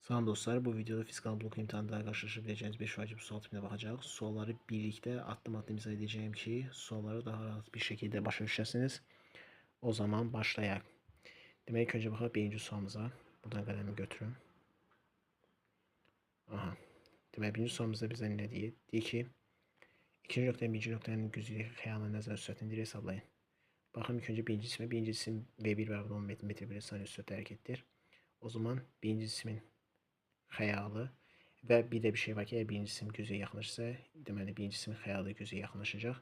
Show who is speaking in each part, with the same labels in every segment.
Speaker 1: Salam dostlar, bu videoda fiskal blok imtahanında karşılaşabileceğiniz 5 vacip sual tipine bakacağız. Sualları birlikte adım izah edeceğim ki sualları daha rahat bir şekilde başa düşəsiniz. O zaman başlayaq. Demek önce baxaq birinci sualımıza. Buradan qələmi götürün. Aha. Demek birinci sualımızda bizə nə deyir? Deyir ki, ikinci nöqtənin birinci nöqtənin güzlüyü xəyalına nəzər süratini hesablayın. Baxın ilk önce birinci cisme. Birinci cisim V1 bərabər 10 metr bölü saniye süratlə hərəkətdir. O zaman birinci cismin xəyalı və bir də bir şey var ki, əgər birinci cisim gözə yaxınlaşırsa, deməli birinci cismin xəyalı gözə yaxınlaşacaq.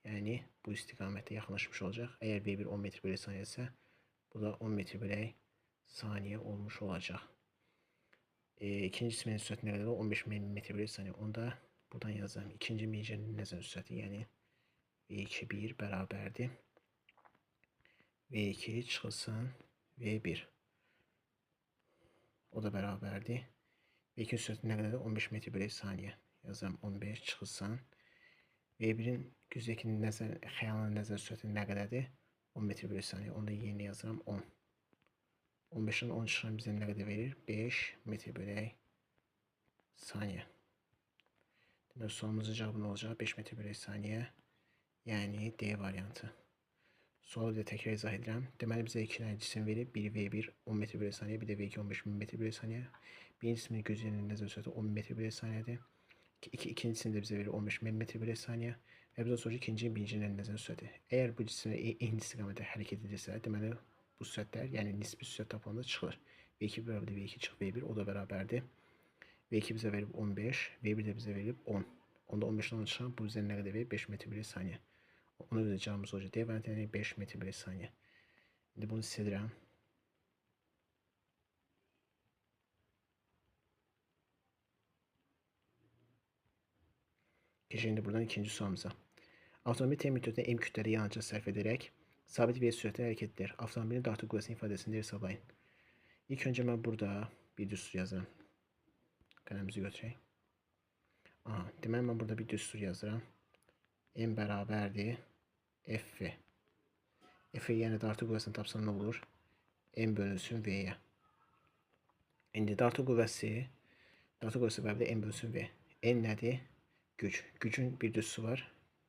Speaker 1: Yəni bu istiqamətdə yaxınlaşmış olacaq. Əgər V1 10 metr bölü saniyə isə, bu da 10 metr bölü saniyə olmuş olacaq. İkinci cismin sürəti nə qədərdir? 15 metr bölü saniyə. Onda buradan yazalım. İkinci meycenin nəzər sürəti, yəni V2 bərabərdir. V2 çıxılsın V1. O da bərabərdir. V2 sürəti nə qədərdir? 15 metr bölü saniyə. Yazıram 15 çıxılsın. V1'in güzdəki xəyalın nəzər sürəti nə qədərdir? 10 metr bölü saniyə. Onu da yeni yazıram 10. 15'in 10 çıxan bizə nə qədər verir? 5 metr bölü saniyə. Demək sualımızın cavabı nə olacaq? 5 metr bölü saniyə. Yəni D variantı. Sualı bir də təkrar izah edirəm. Deməli bizə iki dənə cisim verib. Biri V1 10 metr bölü saniyə, bir də V2 15 metr bölü saniyə. Birinci cismin gözünün nəzər sürəti 10 metr bölü saniyədir. İkincisini də bizə verir 15 metr bölü saniyə. Və bizə soruşur ikinci birincinin nəzər sürəti. Əgər bu cisimlər eyni istiqamətdə hərəkət edirsə, deməli bu sürətlər, yəni nisbi sürət tapanda çıxılır. V2 bərabərdir V2 çıx V1, o da bərabərdir. V2 bizə verib 15, V1 də bizə verib 10. Onda 15'den 10 çıxan bu bizə nə qədər verir? 5 metr bölü saniyə. Ona göre cevabımız olacak. D variantı yani 5 metr bölü saniye. Şimdi bunu sildirəm. Şimdi buradan ikinci sualımıza. Avtomobil T müddətində M kütləli yanıcı sərf edərək sabit V sürətlə hərəkət edir. Avtomobilin dartı qüvvəsinin ifadəsini hesablayın. İlk önce ben burada bir düstur yazıram. Qələmimizi götürək. Deməli mən burada bir düstur yazıram. M bərabərdir F. F yəni dartı qüvvəsini tapsam nə olur? M bölünsün V'ye. İndi dartı qüvvəsi bərabərdir M bölünsün V. N nədir? Güc. Gücün bir düzüsü var.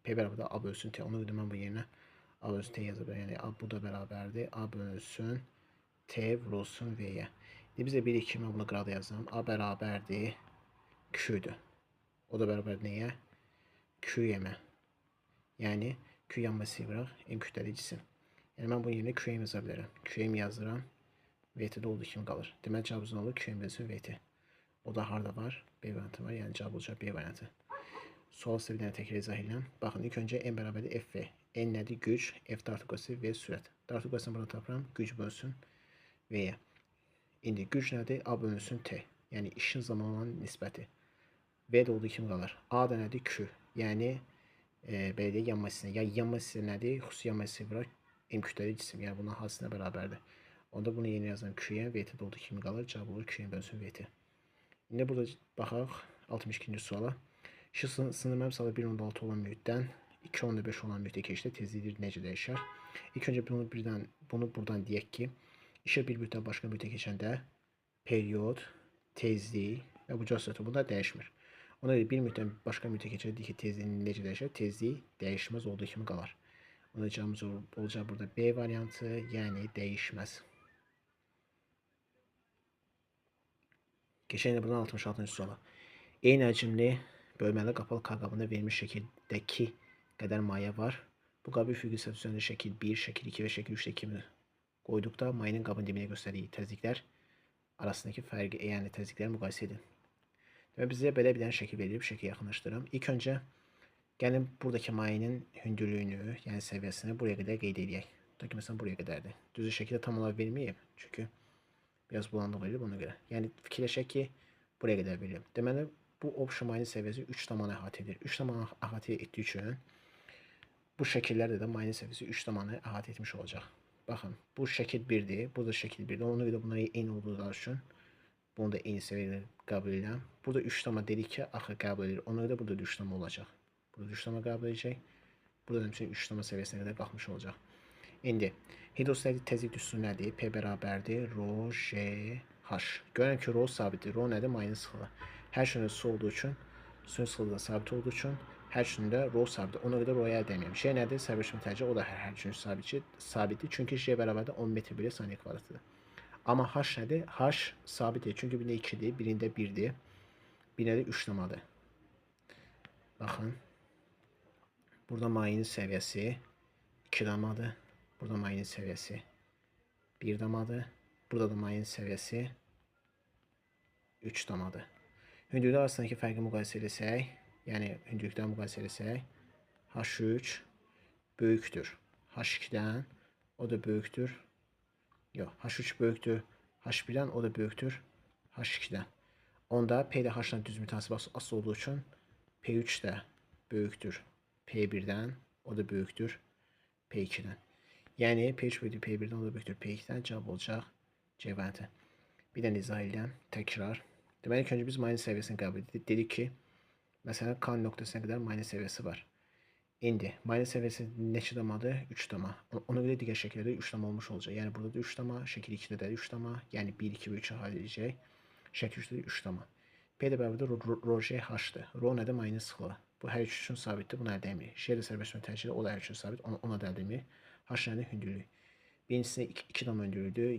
Speaker 1: P bərabərdir A bölünsün T. Ona görə mən bu yerinə A bölünsün T yazıb. Yəni bu da bərabərdir. A bölünsün T vurulsun V'ye. İndi bizə 1 2 mən bunu qıraqda yazıram. A bərabərdir Q'dur. O da bərabər nəyə? Q'yə. Yəni Q yanma sıyıraq M kütləli cisim. Yəni mən bunun yerinə QM yaza bilərəm. QM yazıram. VT-də olduğu kimi qalır. Deməli cavabımız nə olur? QM bölünsün VT. O da harda var? B variantı var. Yəni cavab olacaq B variantı. Sual sizə bir dənə təkrar izah edirəm. Baxın ilk öncə M bərabərdir FV. N nədir? Güc. F dartı qüvvəsi, V sürət. Dartı qüvvəsini burada tapıram. Güc bölünsün V'yə. İndi güc nədir? A bölünsün T. Yəni işin zamanı olan nisbəti. V də olduğu kimi qalır. A da nədir? Q. Yəni belə deyək yanma hissəsi. Yəni yanma hissəsi nədir? Xüsusi yanma hissəsi var. M kütləli cisim. Yəni bunun hansına bərabərdir? Onda bunu yeni yazıram Q'yə. VT də olduğu kimi qalır. Cavab olur Q'yə bölünsün VT. İndi burada baxaq 62-ci suala. İşıq sınırlı məsələ 1.6 olan mühitdən 2.5 olan mühitə keçiddə tezliyi necə dəyişər? İlk öncə bunu buradan deyək ki, işıq bir mühitdən başqa mühitə keçəndə periyod, tezlik və bucaq sürəti bunlar dəyişmir. Ona görə bir mühitdən başqa mühitə keçəndə ki, tezliyi necə dəyişər? Tezlik dəyişməz olduğu kimi qalır. Ona cavabımız olacaq burada B variantı, yəni dəyişməz. Keçən il buradan 66-cı suala. Eyni həcmli bölməli qapalı K qabında verilmiş şəkildəki qədər maye var. Bu qabı üfüqi səthi üzərində şəkil 1, şəkil 2 və şəkil 3-də kimi qoyduqda mayenin qabın dibinə göstərdiyi təzyiqlər arasındakı fərqi, yəni təzyiqləri müqayisə edin. Demək bizə belə bir dənə şəkil verilib, şəkil yaxınlaşdırıram. İlk öncə gəlin buradakı mayenin hündürlüyünü, yəni səviyyəsini buraya qədər qeyd edək. Tutaq ki, məsələn buraya qədərdir. Düzü şəkildə tam olaraq verməyib, çünki biraz bulanıq verilib ona görə. Yəni fikirləşək ki, buraya qədər verilib. Deməli bu obşu mayenin səviyyəsi 3 tamanı əhatə edir. 3 tamanı əhatə etdiyi üçün bu şəkillərdə də mayenin səviyyəsi 3 tamanı əhatə etmiş olacaq. Baxın, bu şəkil 1-dir, bu da şəkil 1-dir. Ona görə bunlar eyni olduğu üçün bunu da eyni səviyyədə qəbul edirəm. Burada 3 tama dedik ki, axı qəbul edir. Ona görə burada 3 tama olacaq. Burada 3 tama qəbul edəcək. Burada da 3 tama səviyyəsinə qədər qalxmış olacaq. İndi hidrostatik təzyiq düsturu nədir? P bərabərdir rho J H. Görürəm ki, rho sabitdir. Rho nədir? Mayın sıxılı. Hər şeyin su olduğu üçün, suyun sıxılığı da sabit olduğu üçün hər şeyin də rho sabitdir. Ona görə rho-ya əldə etməyəm. J nədir? Səbirsizlik təcili, o da hər üçün sabitdir. Çünki J bərabərdir 10 metr bölü saniyə kvadratıdır. Amma H nədir? H sabitdir. Çünki birində 2-dir, birində 1-dir, birində də 3 damadır. Baxın. Burada mayinin səviyyəsi 2 damadır. Burada mayinin səviyyəsi 1 damadır. Burada da mayinin səviyyəsi 3 damadır. Hündürlüklər arasındakı fərqi müqayisə etsək, yəni hündürlükləri müqayisə etsək, H3 böyükdür H2-dən, o da böyükdür. Yox, H3 böyükdür H1-dən, o da böyükdür H2-dən. Onda P ilə H-dan düz mütəsib asılı olduğu üçün P3 də böyükdür P1-dən, o da böyükdür P2-dən. Yəni P3 böyükdür P1-dən, o da böyükdür P2-dən. Cavab olacaq C variantı. Bir də izah edirəm, təkrar. Deməli, ilk öncə biz mayın səviyyəsini qəbul etdik. Dedik ki, məsələn, K nöqtəsinə qədər mayın səviyyəsi var. İndi mayın səviyyəsi neçə damadır? 3 dama. Ona görə digər şəkildə 3 dama olmuş olacaq. Yəni burada da 3 dama, şəkil 2-də də 3 dama, yəni 1, 2 və 3 əhatə edəcək. Şəkil 3-də 3 dama. P də bərabərdir ρ H-dır. Rho nədir? Mayının sıxılığı. Bu hər üç üçün sabitdir. Bunu əldə etmirik. J də sərbəstləmə təcili, o da hər üçün sabit. Ona da əldə etmirik. H nədir? Hündürlük. Birincisində 2 dama hündürlüyüdür,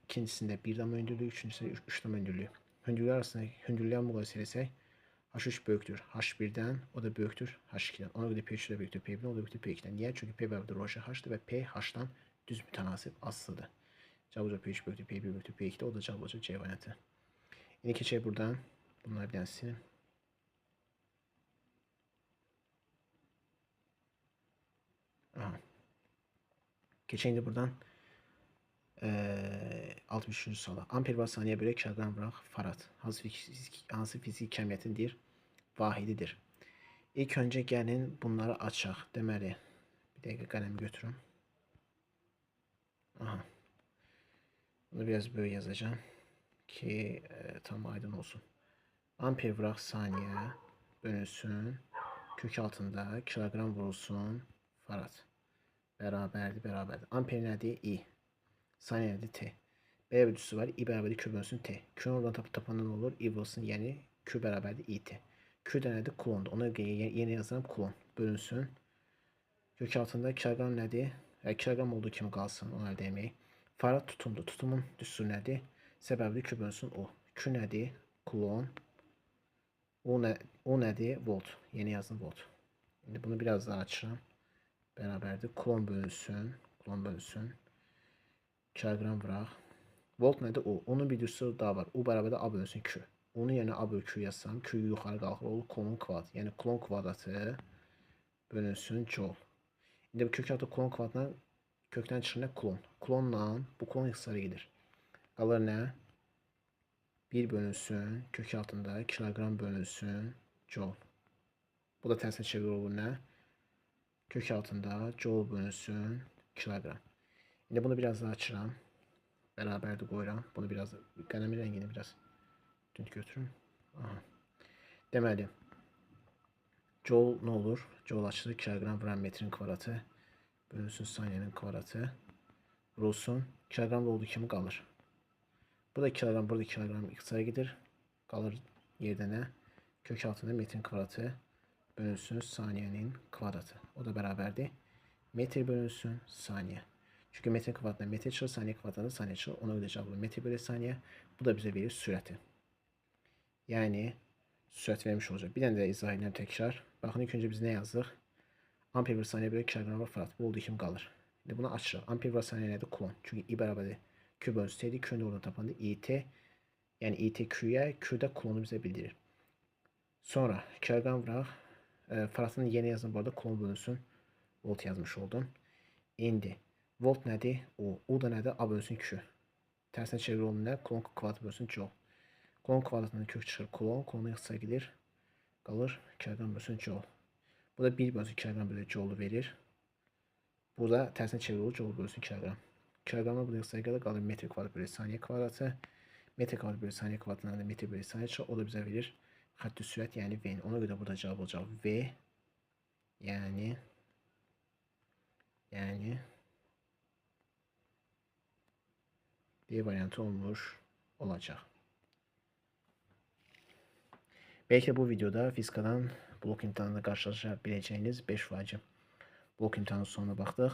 Speaker 1: ikincisində 1 dama hündürlüyü, üçüncüsündə 3 dama hündürlüyü. Hündürlüklər arasındakı hündürlüyə müqayisə etsək, H3 böyükdür H1-dən, o da böyükdür H2-dən. Ona görə P3 də böyükdür P1-dən, o da böyükdür P2-dən. Niyə? Çünki P bərabərdir ρ H-dır və P H-dan düz mütənasib asılıdır. Cavab olacaq P3 böyükdür P1 böyükdür P2-də, o da cavab olacaq C variantı. İndi keçək buradan. Bunları bir dənə silin. Aha. Keçək indi buradan 63-cü suala. Amper var saniyə bölü kiloqram bıraq farad. Hansı fiziki kəmiyyətindir? Vahididir. İlk öncə gəlin bunları açaq. Deməli, bir dəqiqə qələmi götürüm. Aha. Bunu biraz böyük yazacağım ki tam aydın olsun. Amper bıraq saniyə bölünsün. Kök altında kiloqram vurulsun farad. Bərabərdir. Amper nədir? I. Saniyə nədir? T. B bölüsü var. I bərabərdir Q bölünsün T. Q oradan tapandan olur. I vurulsun. Yəni Q bərabərdir IT. Q də nədir? Kulondur. Ona yeni yazıram. Kulon bölünsün. Kök altında kiloqram nədir? Kiloqram olduğu kimi qalsın. Onu əldə etmək. Farad tutumdur. Tutumun düstur nədir? Səbəbidir Q bölünsün O. Q nədir? Kulon. O nədir? Volt. Yeni yazdım volt. İndi bunu biraz daha açıram. Bərabərdir. Kulon bölünsün. Kiloqram bıraq. Volt nədir? O. Onun bir düsturu daha var. O bərabərdir A bölünsün Q. Onu yəni A bölü Q yazsam, Q yuxarı qalxır, olur kulonun kvadratı. Yəni kulon kvadratı bölünsün joule. İndi bu kök altı kulon kvadratından kökdən çıxır nə? Kulon. Kulonla bu kulon ixtisara gedir. Qalır nə? 1 bölünsün, kök altında kiloqram bölünsün joule. Bu da tərsinə çevir olur nə? Kök altında joule bölünsün kiloqram. İndi bunu biraz daha açıram. Bərabərdir qoyuram. Bunu biraz qələmin rəngini biraz dünt götürüm. Aha. Deməli, joule nə olur? Joule açılır kiloqram vuran metrin kvadratı bölünsün saniyenin kvadratı vurulsun. Kiloqram olduğu kimi qalır. Burada kiloqram, burada kiloqram ixtisara gedir. Qalır yerdə nə? Kök altında metrin kvadratı bölünsün saniyenin kvadratı. O da bərabərdir. Metr bölünsün saniye. Çünki metrin kvadratından metr çıxır, saniye kvadratından saniye çıxır. Ona görə cavabı metr bölü saniye. Bu da bizə verir sürəti. Yəni sürət vermiş olacaq. Bir dənə də izah edirəm təkrar. Baxın, ilk öncə biz nə yazdıq? Amper bölü saniyə bölü kiloqram və farad. Bu olduğu kimi qalır. İndi bunu açırıq. Amper bölü saniyə nədir? Kulon. Çünki I bərabərdir Q bölünsün T'dir. Q-nin oradan tapandı IT. Yəni IT Q-yə, Q də kulonu bizə bildirir. Sonra kiloqram vuraq. Faradın yeni yazdım bu arada. Kulon bölünsün volt yazmış oldum. İndi volt nədir? O. O da nədir? A bölünsün Q. Tərsinə çevir olun nə? Kulon kvadratı bölünsün joule. Kulon kvadratından kök çıxır kulon. Kulonun ixtisara gedir. Qalır kiloqram bölünsün joule. Bu da 1 bölünsün kiloqram bölü joule verir. Bu da tərsinə çevir olur. Joule bölünsün kiloqram. Kilogramla bu ixtisara gəlir. Qalır metr kvadrat bölü saniyə kvadratı. Metr kvadrat bölü saniyə kvadratından da metr bölü saniyə çıxır. O da bizə verir xətti sürət, yəni V. Ona görə burada cavab olacaq V. Yəni D variantı olmuş. olacaq. Belki de bu videoda fizikadan blok imtahanında karşılaşa biləcəyiniz 5 vacib blok imtahanının sonuna baxdıq.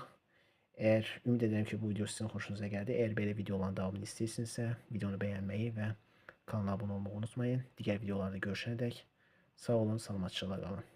Speaker 1: Ümid edirəm ki, bu video sizin xoşunuza gəldi. Əgər belə videoların davamını istəyirsinizsə, videonu bəyənməyi və kanala abunə olmağı unutmayın. Digər videolarda görüşənədək sağ olun, salamatçılıqla qalın.